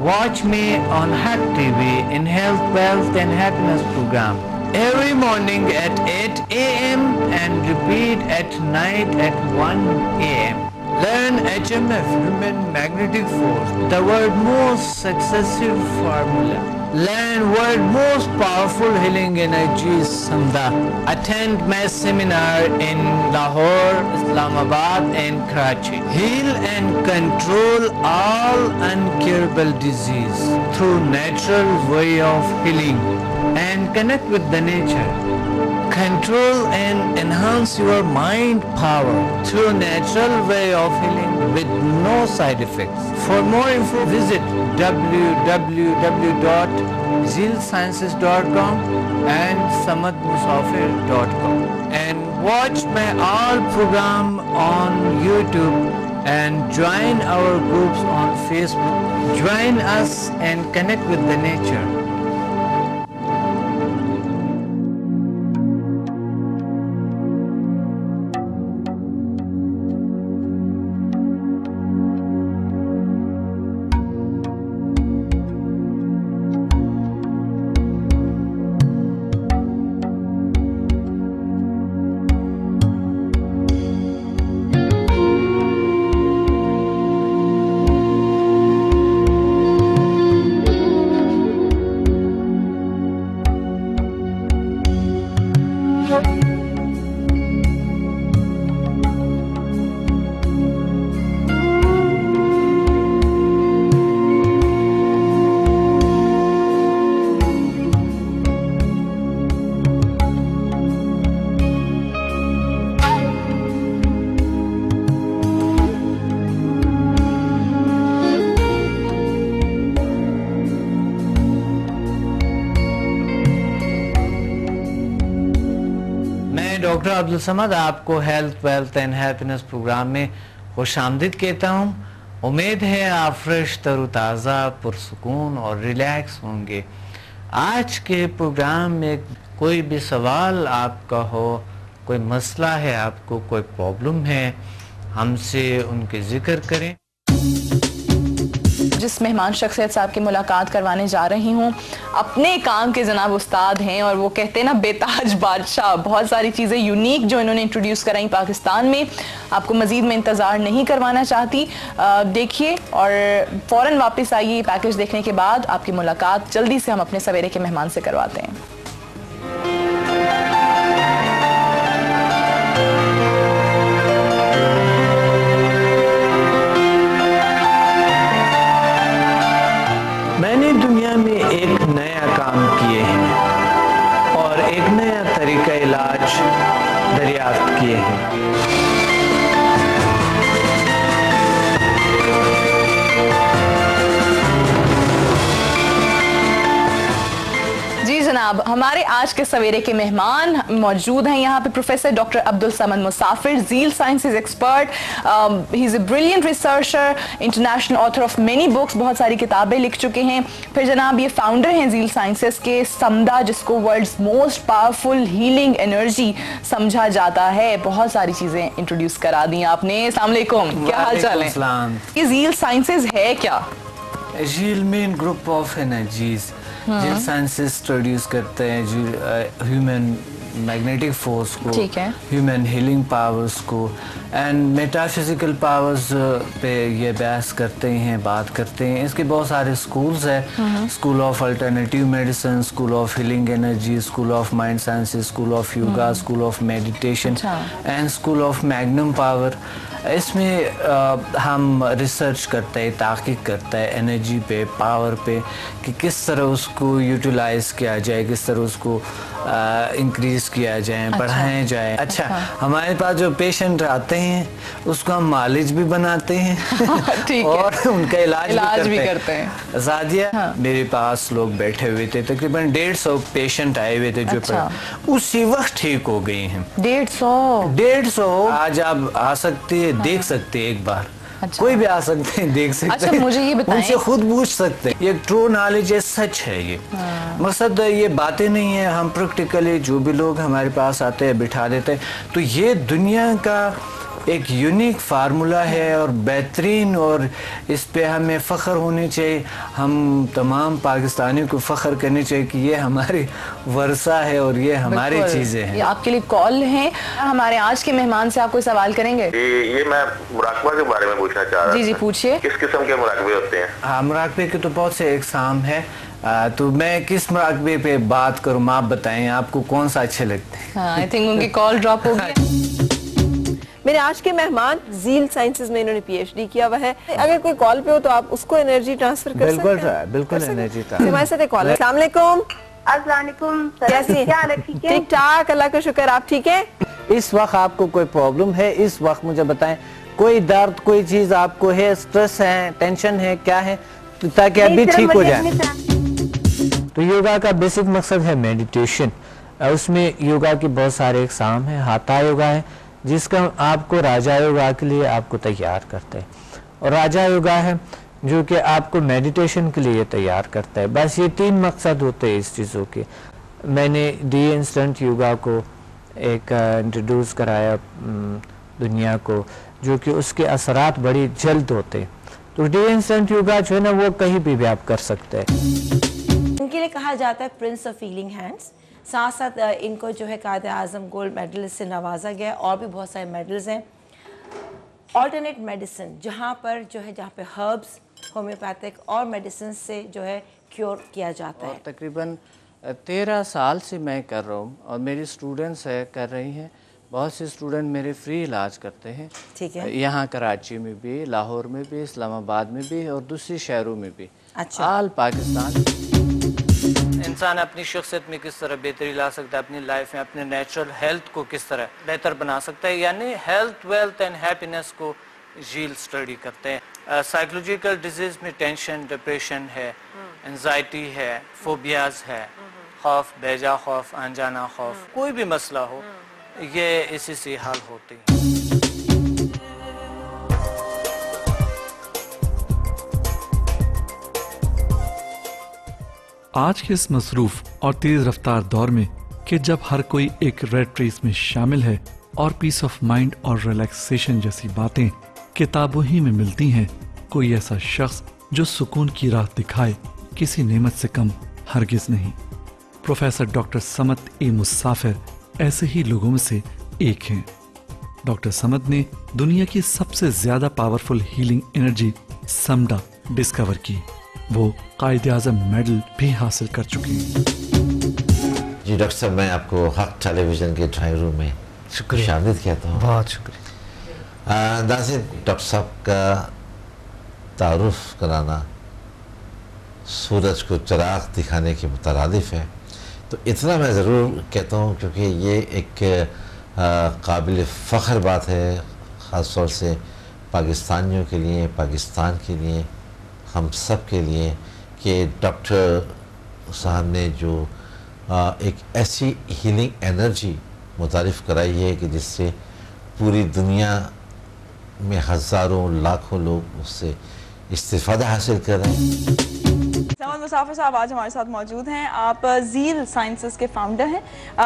Watch me on Hack TV in Health, Wealth and Happiness program every morning at 8 a.m. and repeat at night at 1 a.m. Learn HMF, Human Magnetic Force, the world's most successful formula. Learn world's most powerful healing energies, Samda. Attend my seminar in Lahore, Islamabad and Karachi. Heal and control all incurable disease through natural way of healing and connect with the nature. Control and enhance your mind power through natural way of healing with no side effects. For more info, visit www.zealsciences.com and samadmusafir.com and watch my all program on YouTube and join our groups on Facebook. Join us and connect with the nature. Doctor Abdul Samad आपको health, wealth and happiness programme में खुशामदीद कहता हूँ। उम्मीद है आप fresh, तरोताज़ा, पुरसुकून और रिलैक्स होंगे। आज के प्रोग्राम में कोई भी सवाल आपका हो, कोई मसला है आपको, कोई प्रॉब्लम है, हमसे उनके जिक्र करें। जिस मेहमान शख्सियत से आपकी मुलाकात करवाने जा रही हूँ अपने काम के जनाब उस्ताद हैं और वो कहते हैं ना बेताज बादशाह। बहुत सारी चीज़ें यूनिक जो इन्होंने इंट्रोड्यूस कराई पाकिस्तान में, आपको मज़ीद में इंतज़ार नहीं करवाना चाहती। देखिए और फ़ौरन वापस आइए। पैकेज देखने के बाद आपकी मुलाकात जल्दी से हम अपने सवेरे के मेहमान से करवाते हैं। मैंने दुनिया में एक नया काम किए हैं और एक नया तरीका इलाज दरियाफ्त किए हैं। जी जनाब, हमारे आज के सवेरे के मेहमान मौजूद हैं यहाँ पे professor doctor Abdul Samad Musafir, zeal sciences expert. He is a brilliant researcher, international author of many books, बहुत सारी किताबें लिख चुके हैं। फिर जनाब ये फाउंडर हैं ज़ील साइंसेज के, समदा जिसको world's most powerful healing energy समझा जाता है। बहुत सारी चीज़ें इंट्रोड्यूस करा दी आपने। अस्सलाम वालेकुम, क्या हाल चाल है? ये ज़ील साइंसेज है क्या? Zeal main group of energies. Zeal sciences introduce करते हैं ह्यूमन मैग्नेटिक फोर्स को, ह्यूमन हीलिंग पावर्स को एंड मेटाफिजिकल पावर्स पे ये बहस करते हैं, बात करते हैं। इसके बहुत सारे स्कूल्स हैं, school of alternative medicine, school of healing energy, school of mind sciences, school of yoga, school of meditation and school of magnum power. इसमें हम रिसर्च करते हैं, ताक़ीक़ करता है एनर्जी पे, पावर पे कि किस तरह उसको यूटिलाइज़ किया जाए, किस तरह उसको इंक्रीज़ किया जाए, बढ़ाया जाए। अच्छा, हमारे पास जो पेशेंट आते हैं उसको हम मालिश भी बनाते हैं और उनका इलाज भी करते हैं। ज़ादिया, मेरे पास लोग बैठे हुए थे, तकरीबन 150 पेशेंट आए हुए थे जो उसी वक्त ठीक हो गए हैं। 150 आज आप आ सकती है, देख सकते हैं एक बार। कोई भी आ सकते हैं, देख सकते हैं। मुझे ये बताएं, उनसे खुद पूछ सकते हैं। ये ट्रू नॉलेज है, सच है ये। मकसद ये बातें नहीं है, हम प्रैक्टिकली जो भी लोग हमारे पास आते हैं बिठा देते हैं। तो ये दुनिया का एक यूनिक फार्मूला है और बेहतरीन, और इस पे हमें फ़ख्र होनी चाहिए। हम तमाम पाकिस्तानियों को फ़ख्र करनी चाहिए कि ये हमारी वर्सा है और ये हमारी चीज़ें हैं। आपके लिए कॉल है, हमारे आज के मेहमान से आप कोई सवाल करेंगे? ये मैं मुराकबा के बारे में पूछना चाह रहा था। जी पूछिए। किस किस्म के मुराकबे होते हैं? हाँ, मुराकबे के तो बहुत से इकसाम है, तो मैं किस मुराकबे पे बात करूँ, आप बताएं आपको कौन सा अच्छे लगते हैं। आई थिंक उनकी कॉल ड्रॉप हो गई। मेरे आज के मेहमान ज़ील साइंसेज में इन्होंने PhD किया हुआ है। अगर कोई कॉल पे हो तो आप उसको एनर्जी ट्रांसफर कर सकते हैं। बिल्कुल एनर्जी ट्रांसफर। हमारे साथ एक कॉल है। अस्सलाम वालेकुम। अस्सलाम वालेकुम। कैसी? क्या हाल है? ठीक है? ठीक ठाक, अल्लाह का शुक्र। आप ठीक है? इस वक्त आपको कोई प्रॉब्लम है, इस वक्त मुझे बताएं, कोई दर्द, कोई चीज आपको है, स्ट्रेस है, टेंशन है, क्या है, ताकि अभी ठीक हो जाए। तो योगा का बेसिक मकसद है मेडिटेशन। उसमें योगा के बहुत सारे इकसाम हैं। हाथा योगा है जिसका आपको राजा योगा के लिए आपको तैयार करता है, और राजा योगा है जो कि आपको मेडिटेशन के लिए तैयार करता है। बस ये 3 मकसद होते हैं इस चीज़ों के। मैंने डी इंस्टेंट योगा को एक इंट्रोड्यूस कराया दुनिया को, जो कि उसके असरात बड़ी जल्द होते हैं। तो डी इंस्टेंट योगा जो है ना, वो कहीं भी आप कर सकते हैं। इनके लिए कहा जाता है प्रिंस ऑफ हीलिंग हैंड्स। साथ साथ इनको जो है कायदे आज़म गोल्ड मेडल से नवाजा गया, और भी बहुत सारे मेडल्स हैं। ऑल्टरनेट मेडिसिन जहाँ पे हर्ब्स, होम्योपैथिक और मेडिसिन से जो है क्योर किया जाता है। तकरीबन 13 साल से मैं कर रहा हूँ, और मेरी स्टूडेंट्स कर रही हैं। बहुत से स्टूडेंट मेरे फ्री इलाज करते हैं। ठीक है। यहाँ कराची में भी, लाहौर में भी, इस्लामाबाद में भी, और दूसरी शहरों में भी। अच्छा। आल पाकिस्तान। इंसान अपनी शख्सियत में किस तरह बेहतरी ला सकता है, अपनी लाइफ में अपने नेचुरल हेल्थ को किस तरह बेहतर बना सकता है, यानी हेल्थ, वेल्थ एंड हैप्पीनेस को झील स्टडी करते हैं। साइकोलॉजिकल डिजीज में टेंशन, डिप्रेशन है, एंजाइटी है, फोबियाज है, खौफ, बेजा खौफ, अनजाना खौफ, कोई भी मसला हो, ये इसी से हल होती है। आज के इस मसरूफ और तेज रफ्तार दौर में कि जब हर कोई एक रेट रेस में शामिल है और पीस ऑफ माइंड और रिलैक्सेशन जैसी बातें किताबों ही में मिलती हैं, कोई ऐसा शख्स जो सुकून की राह दिखाए किसी नेमत से कम हरगिज नहीं। प्रोफेसर डॉक्टर समद ए मुसाफिर ऐसे ही लोगों में से एक हैं। डॉक्टर समद ने दुनिया की सबसे ज्यादा पावरफुल हीलिंग एनर्जी समडा डिस्कवर की। वो कायदे आज़म मेडल भी हासिल कर चुके हैं। जी डॉक्टर साहब, मैं आपको हक टेलीविजन के ड्राइंग रूम में शामिल कहता हूँ। बहुत शुक्रिया। अंदाज़े डॉक्टर साहब का तारुफ कराना सूरज को चिराग दिखाने के मुतरादिफ है, तो इतना मैं ज़रूर कहता हूँ क्योंकि ये एक काबिल फ़ख्र बात है, ख़ास तौर से पाकिस्तानियों के लिए, पाकिस्तान के लिए, हम सब के लिए, कि डॉक्टर साहब ने जो एक ऐसी हीलिंग एनर्जी मुतारिफ़ कराई है कि जिससे पूरी दुनिया में हज़ारों लाखों लोग उससे इस्तिफ़ादा हासिल कर रहे हैं। समद मुसाफिर साहब आज हमारे साथ मौजूद हैं। आप ज़ील साइंसेज के फाउंडर हैं।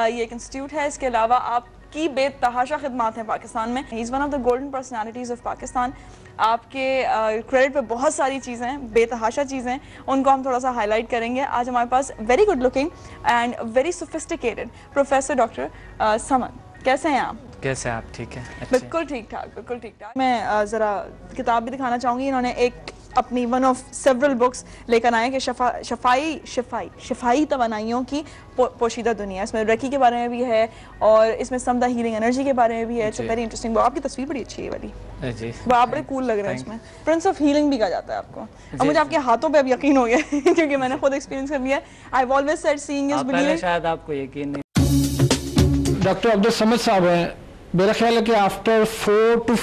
ये एक इंस्टीट्यूट है, इसके अलावा आपकी बेतहाशा खिदमात हैं पाकिस्तान में। He is one of the golden personalities of Pakistan. आपके क्रेडिट पे बहुत सारी चीज़ें हैं, बेतहाशा चीज़ें, उनको हम थोड़ा सा हाईलाइट करेंगे। आज हमारे पास very good looking and very sophisticated professor doctor Samad, कैसे हैं आप? कैसे आप? ठीक है, बिल्कुल ठीक ठाक, बिल्कुल ठीक ठाक। मैं ज़रा किताब भी दिखाना चाहूँगी। इन्होंने एक अपनी वन ऑफ सेवरल बुक्स लेकर आए कि शफाई तवानाइयों की पोशीदा दुनिया। इसमें रेकी के बारे में भी है और इसमें समदा हीलिंग एनर्जी के बारे में भी है। It's very interesting book. आपकी तस्वीर बड़ी अच्छी है वाली जी, आप बड़े कूल लग रहे हैं इसमें। प्रिंस ऑफ हीलिंग भी कहा जाता है आपको। अब मुझे आपके हाथों पे अब यकीन हो गया क्योंकि मैंने खुद एक्सपीरियंस कर लिया। I have always said seeing is believing. शायद आपको यकीन नहीं। डॉक्टर अब्दुल समद साहब हैं, मेरा ख्याल है कि आफ्टर 4 to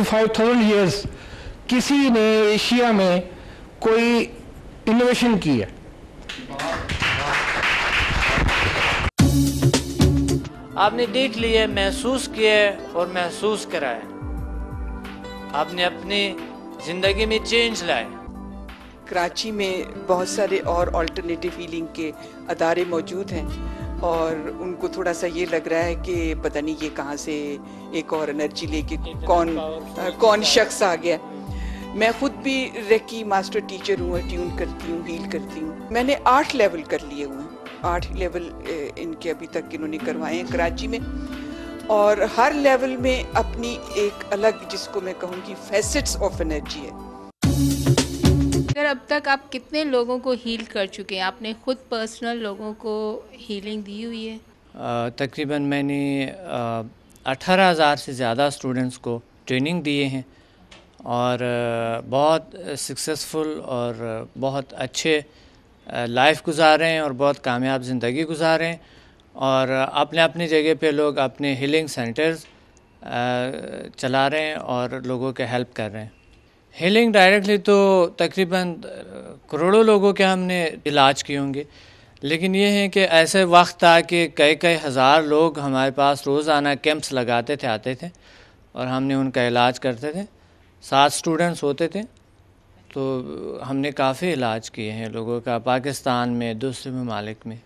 5,000 ईयर्स किसी ने एशिया में कोई इनोवेशन की है। आपने देख लिए, महसूस किए और महसूस कराए। आपने अपनी जिंदगी में चेंज लाए। कराची में बहुत सारे और अल्टरनेटिव हीलिंग के अदारे मौजूद हैं। और उनको थोड़ा सा ये लग रहा है कि पता नहीं ये कहाँ से एक और एनर्जी लेके कौन शख्स आ गया। मैं खुद भी रेकी मास्टर टीचर हूँ, ट्यून करती हूँ, हील करती हूँ। मैंने 8 लेवल कर लिए हुए हैं, 8 लेवल इनके अभी तक इन्होंने करवाए हैं कराची में, और हर लेवल में अपनी एक अलग, जिसको मैं कहूँगी फैसेट्स ऑफ एनर्जी है। अगर अब तक आप कितने लोगों को हील कर चुके हैं? आपने खुद पर्सनल लोगों को हीलिंग दी हुई है? तकरीबन मैंने 18,000 से ज़्यादा स्टूडेंट्स को ट्रेनिंग दिए हैं और बहुत सक्सेसफुल और बहुत अच्छे लाइफ गुजारे हैं और बहुत कामयाब ज़िंदगी गुजारे हैं। और अपने अपनी जगह पे लोग अपने हीलिंग सेंटर्स चला रहे हैं और लोगों के हेल्प कर रहे हैं। हीलिंग डायरेक्टली तो तकरीबन करोड़ों लोगों के हमने इलाज किए होंगे, लेकिन ये है कि ऐसे वक्त था कि कई हज़ार लोग हमारे पास रोज़ाना कैंप्स लगाते थे, आते थे और हमने उनका इलाज करते थे। 7 स्टूडेंट्स होते थे, तो हमने काफ़ी इलाज किए हैं लोगों का, पाकिस्तान में, दूसरे ममालिक में।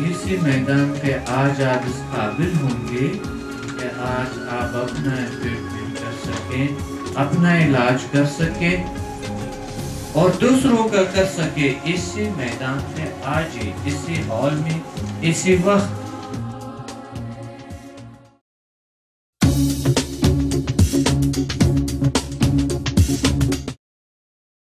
इसी मैदान पे आज आप इस काबिल होंगे कि आज आप अपना ट्रीटमेंट कर सकें, अपना इलाज कर सकें और दूसरों का कर सके। इसी मैदान पे आज ही, इसी हॉल में, इसी वक्त